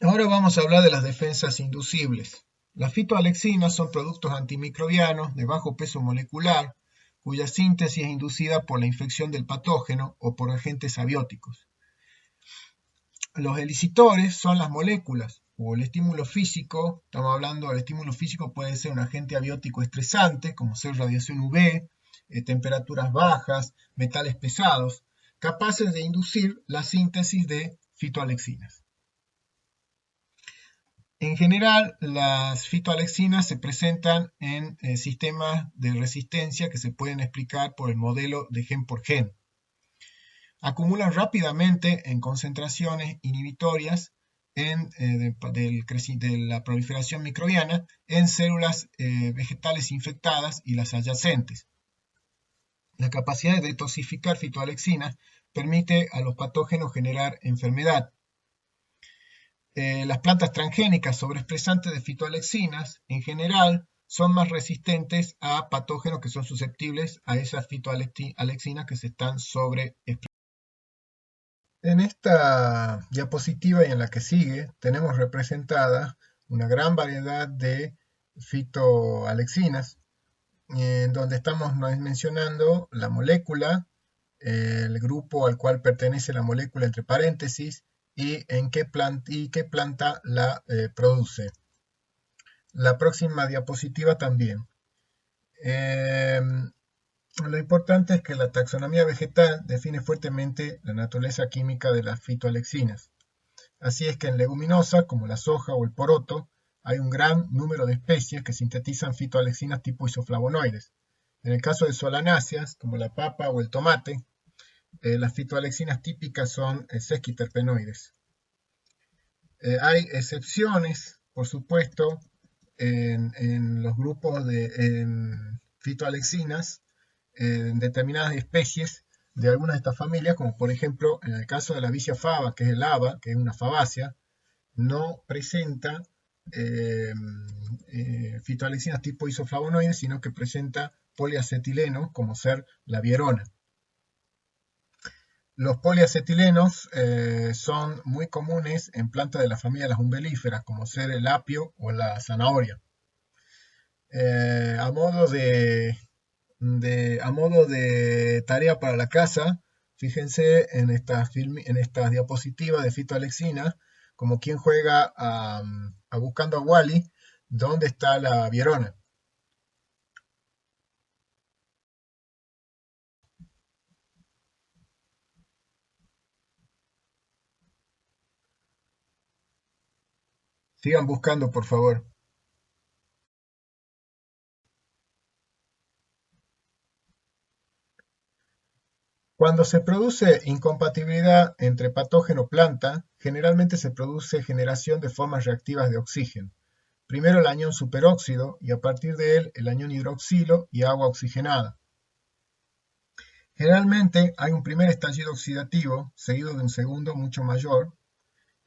Ahora vamos a hablar de las defensas inducibles. Las fitoalexinas son productos antimicrobianos de bajo peso molecular, cuya síntesis es inducida por la infección del patógeno o por agentes abióticos. Los elicitores son las moléculas o el estímulo físico. Estamos hablando del estímulo físico, puede ser un agente abiótico estresante, como ser radiación UV, temperaturas bajas, metales pesados, capaces de inducir la síntesis de fitoalexinas. En general, las fitoalexinas se presentan en sistemas de resistencia que se pueden explicar por el modelo de gen por gen. Acumulan rápidamente en concentraciones inhibitorias de la proliferación microbiana en células vegetales infectadas y las adyacentes. La capacidad de detoxificar fitoalexinas permite a los patógenos generar enfermedad. Las plantas transgénicas sobreexpresantes de fitoalexinas, en general, son más resistentes a patógenos que son susceptibles a esas fitoalexinas que se están sobreexpresando. En esta diapositiva y en la que sigue, tenemos representada una gran variedad de fitoalexinas, en donde estamos mencionando la molécula, el grupo al cual pertenece la molécula entre paréntesis, y qué planta la produce. La próxima diapositiva también. Lo importante es que la taxonomía vegetal define fuertemente la naturaleza química de las fitoalexinas. Así es que en leguminosas, como la soja o el poroto, hay un gran número de especies que sintetizan fitoalexinas tipo isoflavonoides. En el caso de solanáceas, como la papa o el tomate, las fitoalexinas típicas son sesquiterpenoides. Hay excepciones, por supuesto, en los grupos de fitoalexinas en determinadas especies de algunas de estas familias, como por ejemplo en el caso de la vicia faba, que es el haba, que es una fabácea, no presenta fitoalexinas tipo isoflavonoides, sino que presenta poliacetilenos, como ser la vierona. Los poliacetilenos son muy comunes en plantas de la familia de las umbelíferas, como ser el apio o la zanahoria. A modo de tarea para la casa, fíjense en estas diapositivas de fitoalexina, como quien juega a Buscando a Wally, ¿dónde está la vierona? Sigan buscando, por favor. Cuando se produce incompatibilidad entre patógeno-planta, generalmente se produce generación de formas reactivas de oxígeno. Primero el anión superóxido y a partir de él el anión hidroxilo y agua oxigenada. Generalmente hay un primer estallido oxidativo seguido de un segundo mucho mayor.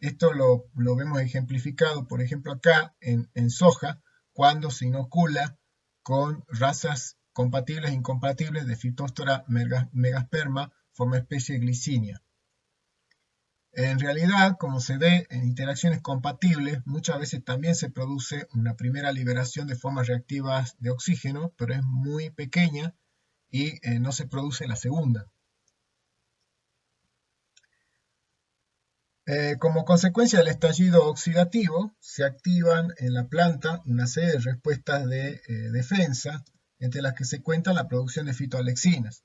Esto lo vemos ejemplificado, por ejemplo, acá en soja, cuando se inocula con razas compatibles e incompatibles de Phytophthora megasperma, forma especie Glycinia. En realidad, como se ve en interacciones compatibles, muchas veces también se produce una primera liberación de formas reactivas de oxígeno, pero es muy pequeña y no se produce la segunda. Como consecuencia del estallido oxidativo, se activan en la planta una serie de respuestas de defensa, entre las que se cuenta la producción de fitoalexinas.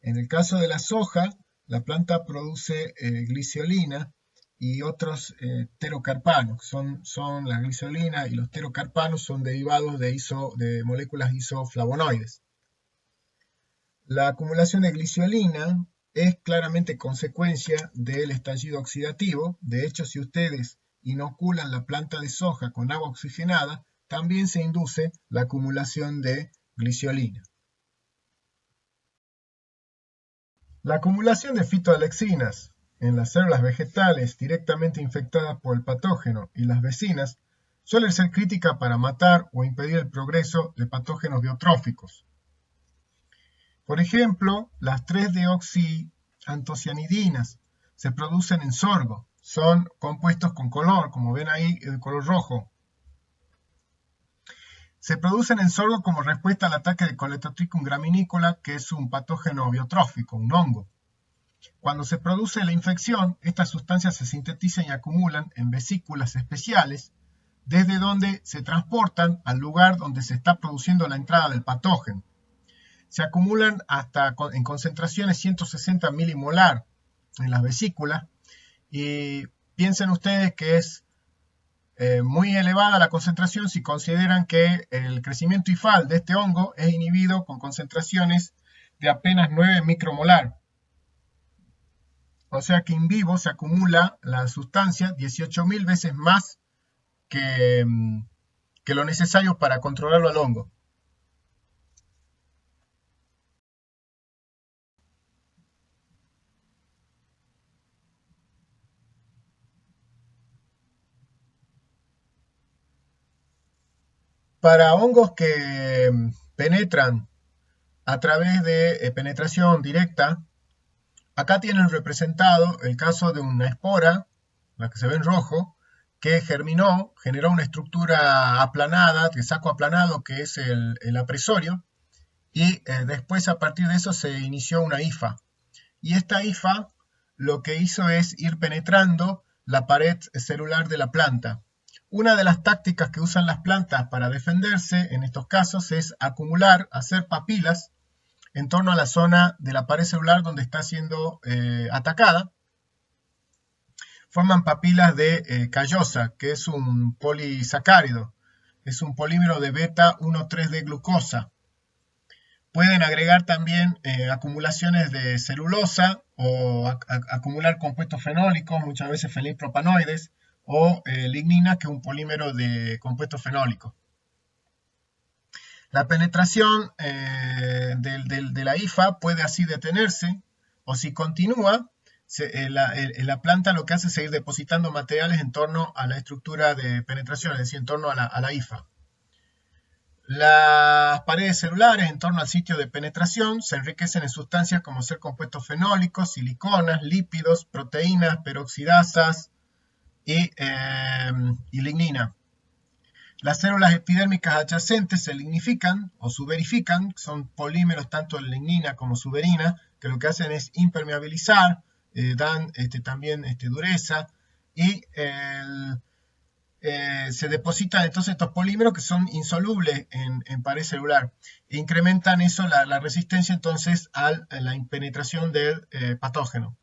En el caso de la soja, la planta produce glicerina y otros pterocarpanos. Son la glicerina y los pterocarpanos son derivados de moléculas isoflavonoides. La acumulación de glicerina es claramente consecuencia del estallido oxidativo. De hecho, si ustedes inoculan la planta de soja con agua oxigenada, también se induce la acumulación de glicerina. La acumulación de fitoalexinas en las células vegetales directamente infectadas por el patógeno y las vecinas suele ser crítica para matar o impedir el progreso de patógenos biotróficos. Por ejemplo, las 3-deoxiantocianidinas se producen en sorgo, son compuestos con color, como ven ahí, el color rojo. Se producen en sorgo como respuesta al ataque de Colletotrichum graminícola, que es un patógeno biotrófico, un hongo. Cuando se produce la infección, estas sustancias se sintetizan y acumulan en vesículas especiales, desde donde se transportan al lugar donde se está produciendo la entrada del patógeno. Se acumulan hasta en concentraciones 160 milimolar en las vesículas, y piensen ustedes que es muy elevada la concentración si consideran que el crecimiento hifal de este hongo es inhibido con concentraciones de apenas 9 micromolar. O sea que en vivo se acumula la sustancia 18.000 veces más que lo necesario para controlarlo al hongo. Para hongos que penetran a través de penetración directa, acá tienen representado el caso de una espora, la que se ve en rojo, que germinó, generó una estructura aplanada, de saco aplanado, que es el apresorio, y después a partir de eso se inició una hifa. Y esta hifa lo que hizo es ir penetrando la pared celular de la planta. Una de las tácticas que usan las plantas para defenderse en estos casos es acumular, hacer papilas en torno a la zona de la pared celular donde está siendo atacada. Forman papilas de callosa, que es un polisacárido, es un polímero de beta 1,3-D glucosa. Pueden agregar también acumulaciones de celulosa o acumular compuestos fenólicos, muchas veces fenilpropanoides, o lignina, que es un polímero de compuestos fenólicos. La penetración de la hifa puede así detenerse, o si continúa, la planta lo que hace es seguir depositando materiales en torno a la estructura de penetración, es decir, en torno a la hifa. Las paredes celulares en torno al sitio de penetración se enriquecen en sustancias como ser compuestos fenólicos, siliconas, lípidos, proteínas, peroxidasas y lignina. Las células epidérmicas adyacentes se lignifican o suberifican, son polímeros tanto de lignina como suberina, que lo que hacen es impermeabilizar, dan también dureza, y se depositan entonces estos polímeros que son insolubles en pared celular e incrementan eso la resistencia entonces a la penetración del patógeno.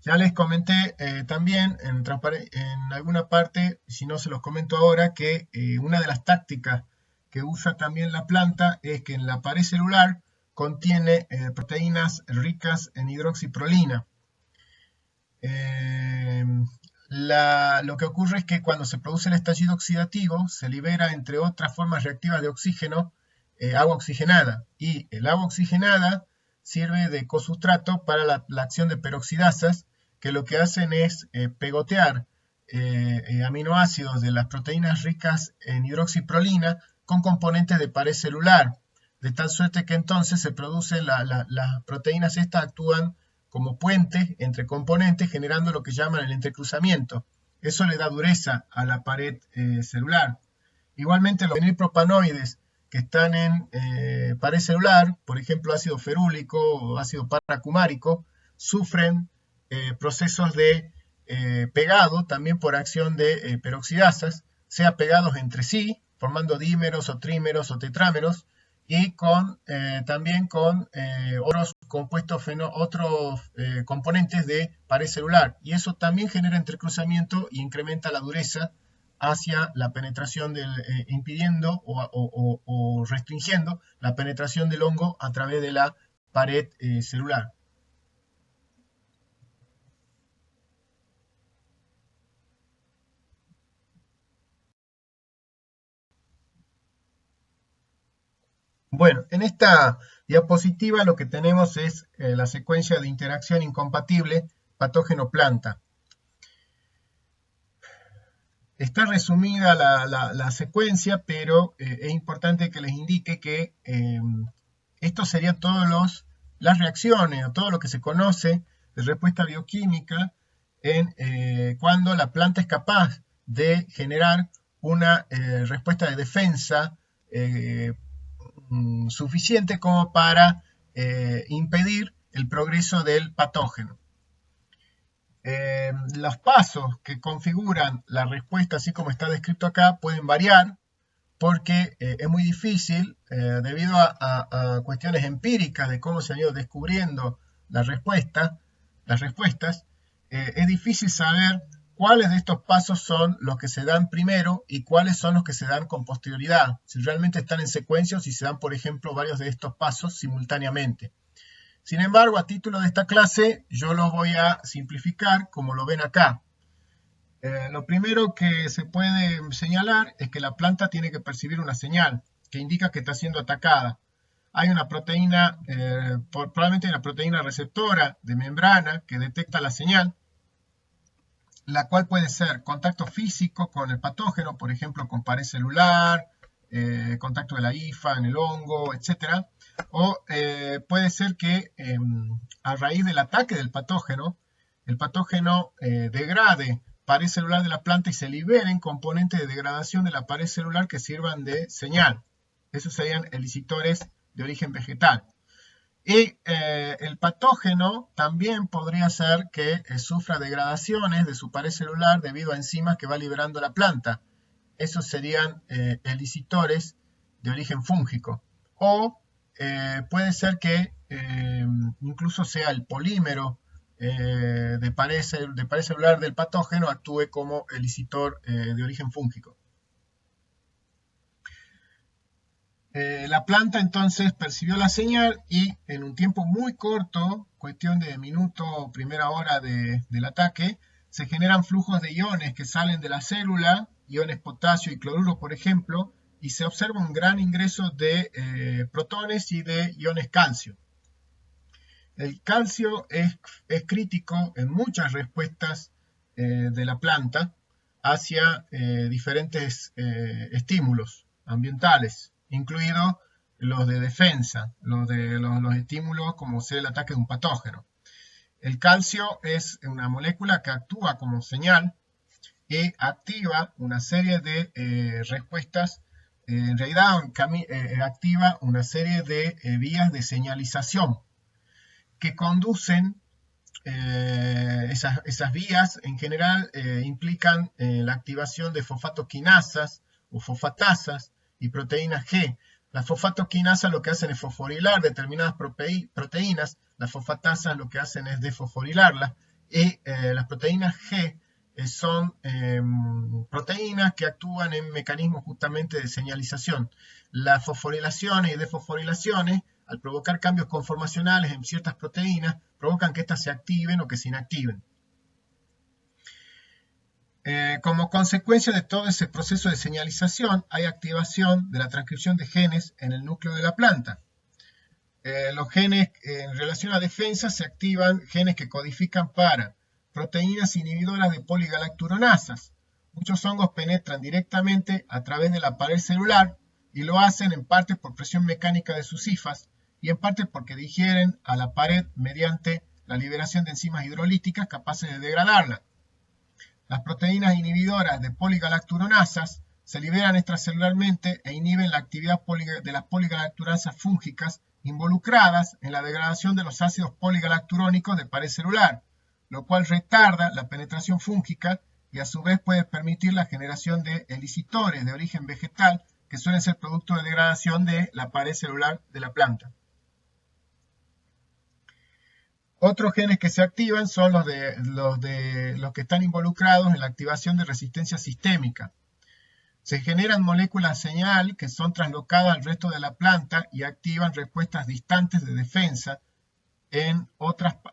Ya les comenté también en alguna parte, si no se los comento ahora, que una de las tácticas que usa también la planta es que en la pared celular contiene proteínas ricas en hidroxiprolina. Lo que ocurre es que cuando se produce el estallido oxidativo se libera, entre otras formas reactivas de oxígeno, agua oxigenada, y el agua oxigenada sirve de cosustrato para la acción de peroxidasas, que lo que hacen es pegotear aminoácidos de las proteínas ricas en hidroxiprolina con componentes de pared celular, de tal suerte que entonces se producen las proteínas estas actúan como puentes entre componentes, generando lo que llaman el entrecruzamiento. Eso le da dureza a la pared celular. Igualmente los fenilpropanoides que están en pared celular, por ejemplo ácido ferúlico o ácido paracumárico, sufren procesos de pegado también por acción de peroxidasas, sea pegados entre sí, formando dímeros o trímeros o tetrámeros, y también con otros compuestos, otros componentes de pared celular. Y eso también genera entrecruzamiento y incrementa la dureza hacia la penetración impidiendo o restringiendo la penetración del hongo a través de la pared celular. Bueno, en esta diapositiva lo que tenemos es la secuencia de interacción incompatible patógeno-planta. Está resumida la secuencia, pero es importante que les indique que estos serían todos los las reacciones o todo lo que se conoce de respuesta bioquímica cuando la planta es capaz de generar una respuesta de defensa suficiente como para impedir el progreso del patógeno. Los pasos que configuran la respuesta, así como está descrito acá, pueden variar porque es muy difícil, debido a cuestiones empíricas de cómo se han ido descubriendo las respuestas, es difícil saber cuáles de estos pasos son los que se dan primero y cuáles son los que se dan con posterioridad, si realmente están en secuencia o si se dan, por ejemplo, varios de estos pasos simultáneamente. Sin embargo, a título de esta clase, yo lo voy a simplificar como lo ven acá. Lo primero que se puede señalar es que la planta tiene que percibir una señal que indica que está siendo atacada. Hay una proteína, probablemente una proteína receptora de membrana que detecta la señal, la cual puede ser contacto físico con el patógeno, por ejemplo, con pared celular, contacto de la hifa en el hongo, etc. O puede ser que a raíz del ataque del patógeno, el patógeno degrade pared celular de la planta y se liberen componentes de degradación de la pared celular que sirvan de señal. Esos serían elicitores de origen vegetal. Y el patógeno también podría ser que sufra degradaciones de su pared celular debido a enzimas que va liberando la planta. Esos serían elicitores de origen fúngico. O puede ser que incluso sea el polímero de pared celular del patógeno actúe como elicitor de origen fúngico. La planta entonces percibió la señal y en un tiempo muy corto, cuestión de minuto o primera hora del ataque, se generan flujos de iones que salen de la célula, iones potasio y cloruro, por ejemplo, y se observa un gran ingreso de protones y de iones calcio. El calcio es crítico en muchas respuestas de la planta hacia diferentes estímulos ambientales, incluidos los de defensa, los estímulos como sea el ataque de un patógeno. El calcio es una molécula que actúa como señal y activa una serie de respuestas, en realidad activa una serie de vías de señalización que conducen, esas vías en general implican la activación de fosfatoquinasas o fosfatasas y proteínas G. Las fosfatoquinasas lo que hacen es fosforilar determinadas proteínas, las fosfatasas lo que hacen es desfosforilarlas, y las proteínas G son proteínas que actúan en mecanismos justamente de señalización. Las fosforilaciones y desfosforilaciones, al provocar cambios conformacionales en ciertas proteínas, provocan que éstas se activen o que se inactiven. Como consecuencia de todo ese proceso de señalización, hay activación de la transcripción de genes en el núcleo de la planta. Los genes en relación a defensa se activan genes que codifican para proteínas inhibidoras de poligalacturonasas. Muchos hongos penetran directamente a través de la pared celular y lo hacen en parte por presión mecánica de sus hifas y en parte porque digieren a la pared mediante la liberación de enzimas hidrolíticas capaces de degradarla. Las proteínas inhibidoras de poligalacturonasas se liberan extracelularmente e inhiben la actividad de las poligalacturonasas fúngicas involucradas en la degradación de los ácidos poligalacturónicos de pared celular, lo cual retarda la penetración fúngica y a su vez puede permitir la generación de elicitores de origen vegetal que suelen ser producto de degradación de la pared celular de la planta. Otros genes que se activan son los que están involucrados en la activación de resistencia sistémica. Se generan moléculas señal que son translocadas al resto de la planta y activan respuestas distantes de defensa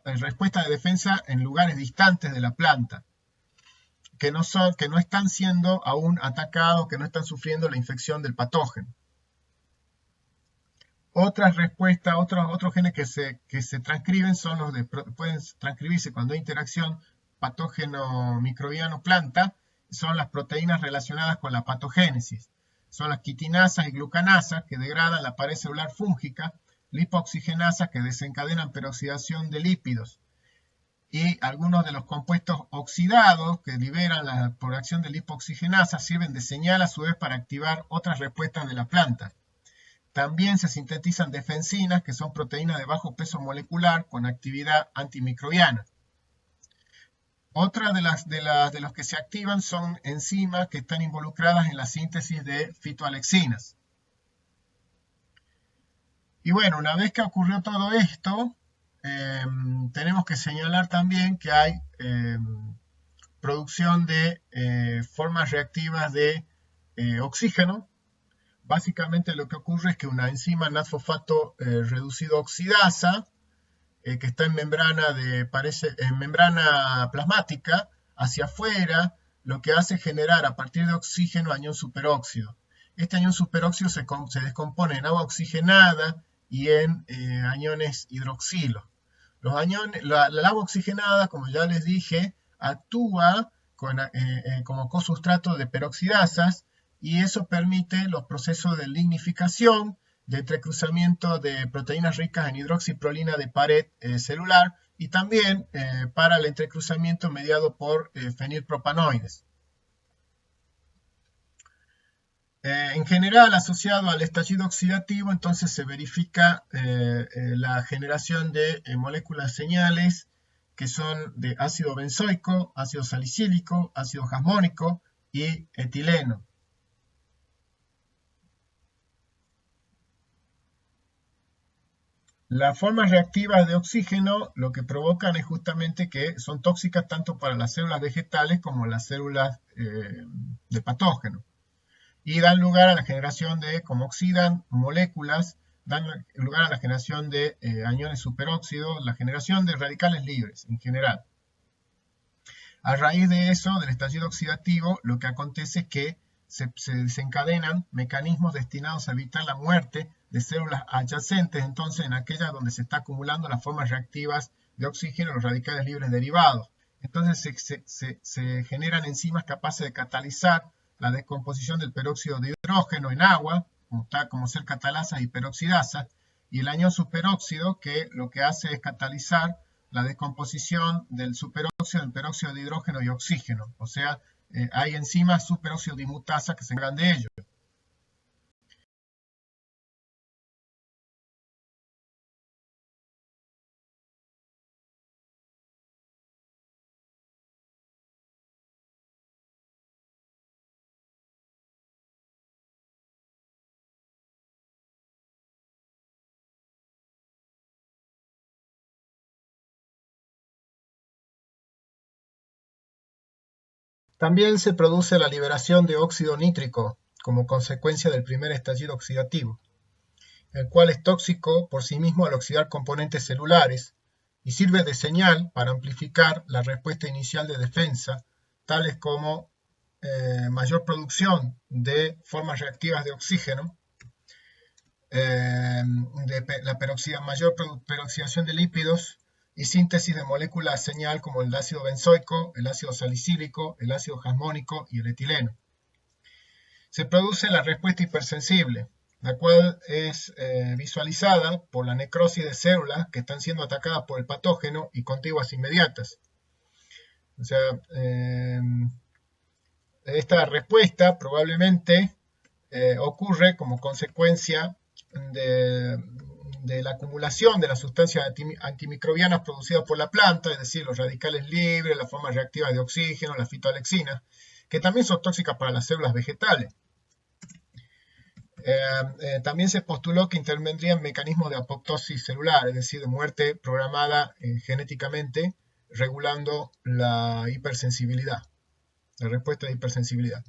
respuestas de defensa en lugares distantes de la planta, que no están siendo aún atacados, que no están sufriendo la infección del patógeno. Otras respuestas, otros genes que se transcriben son pueden transcribirse cuando hay interacción patógeno microbiano planta, son las proteínas relacionadas con la patogénesis. Son las quitinasas y glucanasas que degradan la pared celular fúngica, lipoxigenasas que desencadenan peroxidación de lípidos y algunos de los compuestos oxidados que liberan por acción de lipoxigenasa sirven de señal a su vez para activar otras respuestas de la planta. También se sintetizan defensinas, que son proteínas de bajo peso molecular con actividad antimicrobiana. Otra de los que se activan son enzimas que están involucradas en la síntesis de fitoalexinas. Y bueno, una vez que ocurrió todo esto, tenemos que señalar también que hay producción de formas reactivas de oxígeno. Básicamente lo que ocurre es que una enzima NAD-fosfato reducido oxidasa, que está en membrana plasmática, hacia afuera, lo que hace es generar a partir de oxígeno anión superóxido. Este anión superóxido se descompone en agua oxigenada y en aniones hidroxilo. La agua oxigenada, como ya les dije, actúa como cosustrato de peroxidasas y eso permite los procesos de lignificación, de entrecruzamiento de proteínas ricas en hidroxiprolina de pared celular y también para el entrecruzamiento mediado por fenilpropanoides. En general, asociado al estallido oxidativo, entonces se verifica la generación de moléculas señales que son de ácido benzoico, ácido salicílico, ácido jasmónico y etileno. Las formas reactivas de oxígeno lo que provocan es justamente que son tóxicas tanto para las células vegetales como las células de patógeno. Y dan lugar a la generación como oxidan moléculas, dan lugar a la generación de aniones superóxidos, la generación de radicales libres en general. A raíz de eso, del estallido oxidativo, lo que acontece es que se desencadenan mecanismos destinados a evitar la muerte de células adyacentes, entonces en aquellas donde se está acumulando las formas reactivas de oxígeno, los radicales libres derivados. Entonces se generan enzimas capaces de catalizar la descomposición del peróxido de hidrógeno en agua, como ser catalasa y peroxidasa, y el anión superóxido, que lo que hace es catalizar la descomposición del superóxido en peróxido de hidrógeno y oxígeno. O sea, hay enzimas superóxido dimutasa que se encargan de ello. También se produce la liberación de óxido nítrico como consecuencia del primer estallido oxidativo, el cual es tóxico por sí mismo al oxidar componentes celulares y sirve de señal para amplificar la respuesta inicial de defensa, tales como mayor producción de formas reactivas de oxígeno, mayor peroxidación de lípidos y síntesis de moléculas señal como el ácido benzoico, el ácido salicílico, el ácido jasmónico y el etileno. Se produce la respuesta hipersensible, la cual es visualizada por la necrosis de células que están siendo atacadas por el patógeno y contiguas inmediatas. O sea, esta respuesta probablemente ocurre como consecuencia de la acumulación de las sustancias antimicrobianas producidas por la planta, es decir, los radicales libres, las formas reactivas de oxígeno, las fitoalexinas, que también son tóxicas para las células vegetales. También se postuló que intervendrían mecanismos de apoptosis celular, es decir, de muerte programada genéticamente, regulando la hipersensibilidad, la respuesta de hipersensibilidad.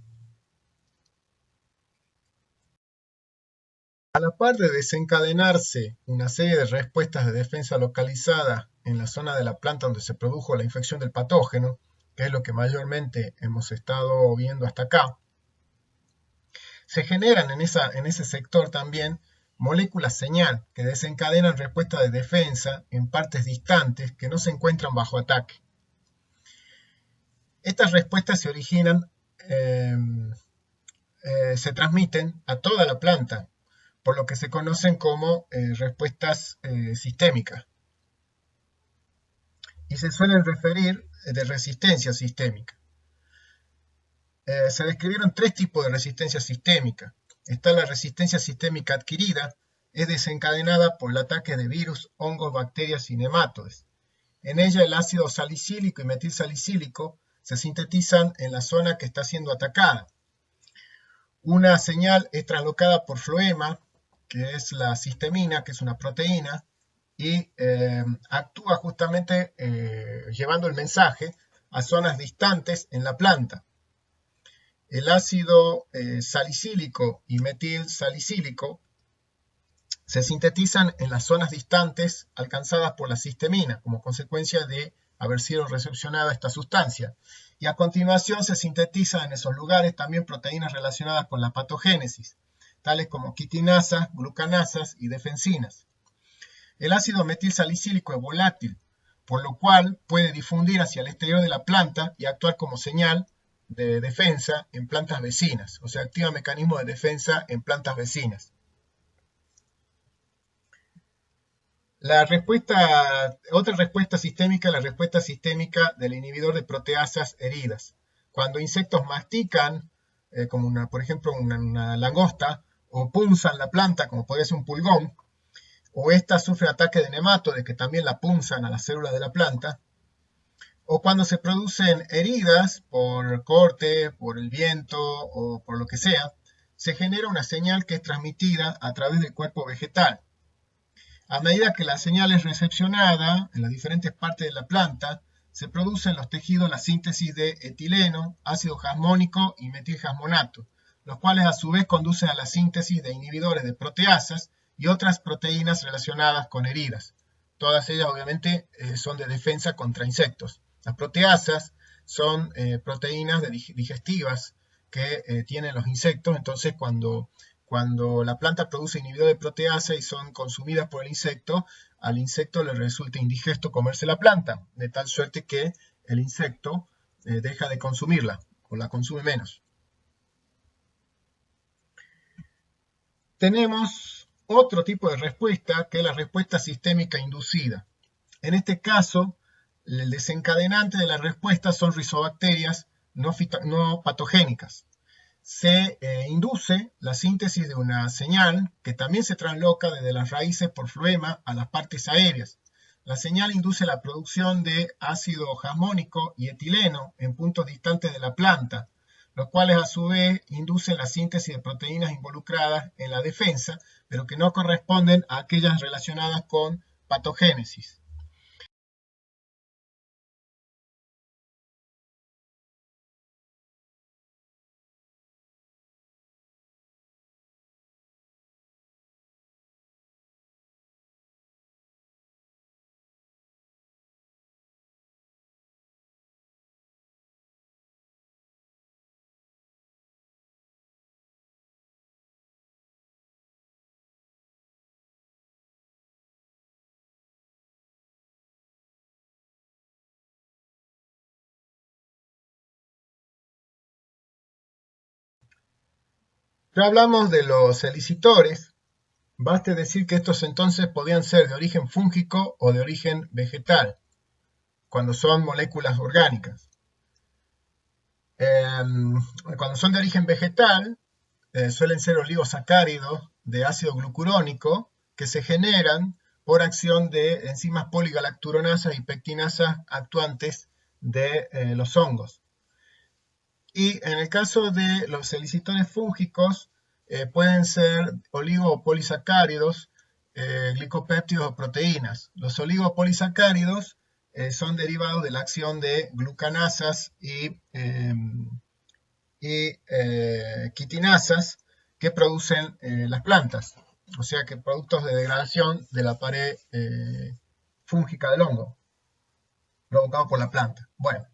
A la par de desencadenarse una serie de respuestas de defensa localizada en la zona de la planta donde se produjo la infección del patógeno, que es lo que mayormente hemos estado viendo hasta acá, se generan en ese sector también moléculas señal que desencadenan respuestas de defensa en partes distantes que no se encuentran bajo ataque. Estas respuestas se originan, se transmiten a toda la planta, por lo que se conocen como respuestas sistémicas. Y se suelen referir de resistencia sistémica. Se describieron tres tipos de resistencia sistémica. Está la resistencia sistémica adquirida, es desencadenada por el ataque de virus, hongos, bacterias y nematodes. En ella el ácido salicílico y metilsalicílico se sintetizan en la zona que está siendo atacada. Una señal es traslocada por floema, que es la cistemina, que es una proteína, y actúa justamente llevando el mensaje a zonas distantes en la planta. El ácido salicílico y metilsalicílico se sintetizan en las zonas distantes alcanzadas por la cistemina como consecuencia de haber sido recepcionada esta sustancia. Y a continuación se sintetizan en esos lugares también proteínas relacionadas con la patogénesis, tales como quitinasas, glucanasas y defensinas. El ácido metilsalicílico es volátil, por lo cual puede difundir hacia el exterior de la planta y actuar como señal de defensa en plantas vecinas, o sea, activa mecanismos de defensa en plantas vecinas. Otra respuesta sistémica es la respuesta sistémica del inhibidor de proteasas heridas. Cuando insectos mastican, como por ejemplo una langosta, o punzan la planta, como podría ser un pulgón, o ésta sufre ataque de nematodes que también la punzan a las células de la planta, o cuando se producen heridas por corte, por el viento o por lo que sea, se genera una señal que es transmitida a través del cuerpo vegetal. A medida que la señal es recepcionada en las diferentes partes de la planta, se produce en los tejidos la síntesis de etileno, ácido jasmónico y metiljasmonato, los cuales a su vez conducen a la síntesis de inhibidores de proteasas y otras proteínas relacionadas con heridas. Todas ellas obviamente son de defensa contra insectos. Las proteasas son proteínas digestivas que tienen los insectos, entonces cuando la planta produce inhibidor de proteasa y son consumidas por el insecto, al insecto le resulta indigesto comerse la planta, de tal suerte que el insecto deja de consumirla o la consume menos. Tenemos otro tipo de respuesta que es la respuesta sistémica inducida. En este caso, el desencadenante de la respuesta son rizobacterias no patogénicas. Se induce la síntesis de una señal que también se transloca desde las raíces por floema a las partes aéreas. La señal induce la producción de ácido jasmónico y etileno en puntos distantes de la planta, los cuales a su vez inducen la síntesis de proteínas involucradas en la defensa, pero que no corresponden a aquellas relacionadas con patogénesis. Ya hablamos de los elicitores. Baste decir que estos entonces podían ser de origen fúngico o de origen vegetal, cuando son moléculas orgánicas. Cuando son de origen vegetal, suelen ser oligosacáridos de ácido glucurónico que se generan por acción de enzimas poligalacturonasas y pectinasas actuantes de los hongos. Y en el caso de los elicitores fúngicos, pueden ser oligo o polisacáridos, glicopéptidos o proteínas. Los oligopolisacáridos son derivados de la acción de glucanasas y quitinasas que producen las plantas, o sea que productos de degradación de la pared fúngica del hongo, provocados por la planta. Bueno,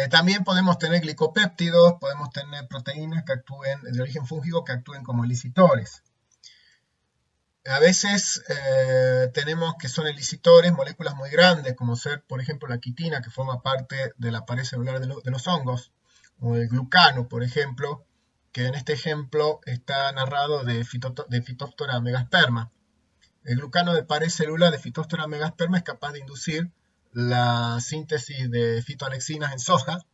también podemos tener glicopéptidos, podemos tener proteínas que actúen de origen fúngico que actúen como elicitores. A veces tenemos que son elicitores moléculas muy grandes, como ser, por ejemplo, la quitina, que forma parte de la pared celular de los hongos, o el glucano, por ejemplo, que en este ejemplo está narrado de Phytophthora megasperma. El glucano de pared celular de Phytophthora megasperma es capaz de inducir la síntesis de fitoalexinas en soja,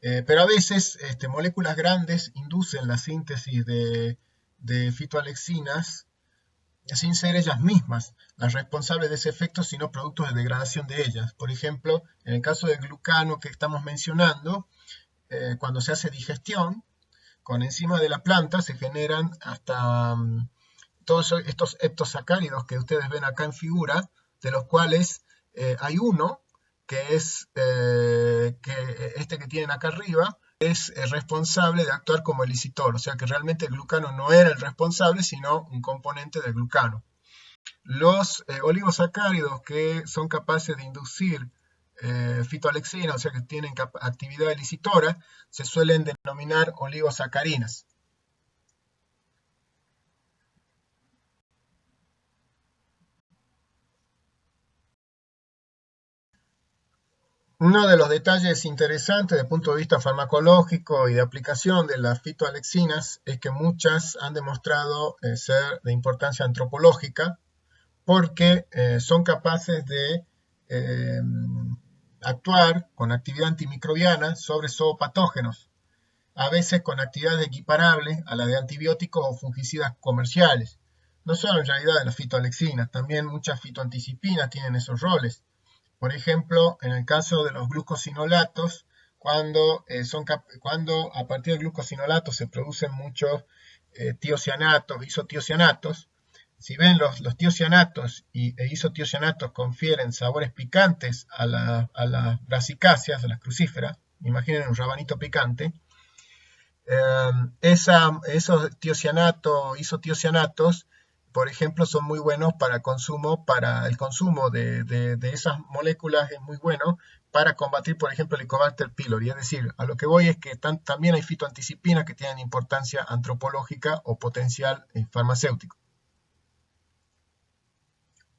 pero a veces moléculas grandes inducen la síntesis de fitoalexinas sin ser ellas mismas las responsables de ese efecto, sino productos de degradación de ellas. Por ejemplo, en el caso del glucano que estamos mencionando, cuando se hace digestión, con enzimas de la planta se generan hasta todos estos heptosacáridos que ustedes ven acá en figura, de los cuales hay uno que es este que tienen acá arriba, es responsable de actuar como el licitor, o sea que realmente el glucano no era el responsable, sino un componente del glucano. Los oligosacáridos que son capaces de inducir fitoalexina, o sea que tienen actividad elicitora, se suelen denominar oligosacarinas. Uno de los detalles interesantes desde el punto de vista farmacológico y de aplicación de las fitoalexinas es que muchas han demostrado ser de importancia antropológica porque son capaces de actuar con actividad antimicrobiana sobre zoopatógenos, a veces con actividades equiparables a la de antibióticos o fungicidas comerciales. No solo en realidad de las fitoalexinas, también muchas fitoanticipinas tienen esos roles. Por ejemplo, en el caso de los glucosinolatos, cuando a partir del glucosinolato se producen muchos tiocianatos, isotiocianatos, si ven los tiocianatos e isotiocianatos confieren sabores picantes a las brasicáceas, a las crucíferas, imaginen un rabanito picante, esos tiocianatos, isotiocianatos, por ejemplo, son muy buenos para el consumo de esas moléculas es muy bueno para combatir, por ejemplo, el Helicobacter pylori. Es decir, a lo que voy es que también hay fitoanticipinas que tienen importancia antropológica o potencial farmacéutico,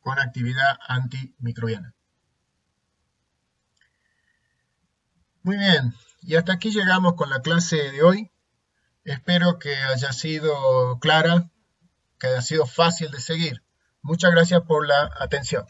con actividad antimicrobiana. Muy bien, y hasta aquí llegamos con la clase de hoy. Espero que haya sido clara, que haya sido fácil de seguir. Muchas gracias por la atención.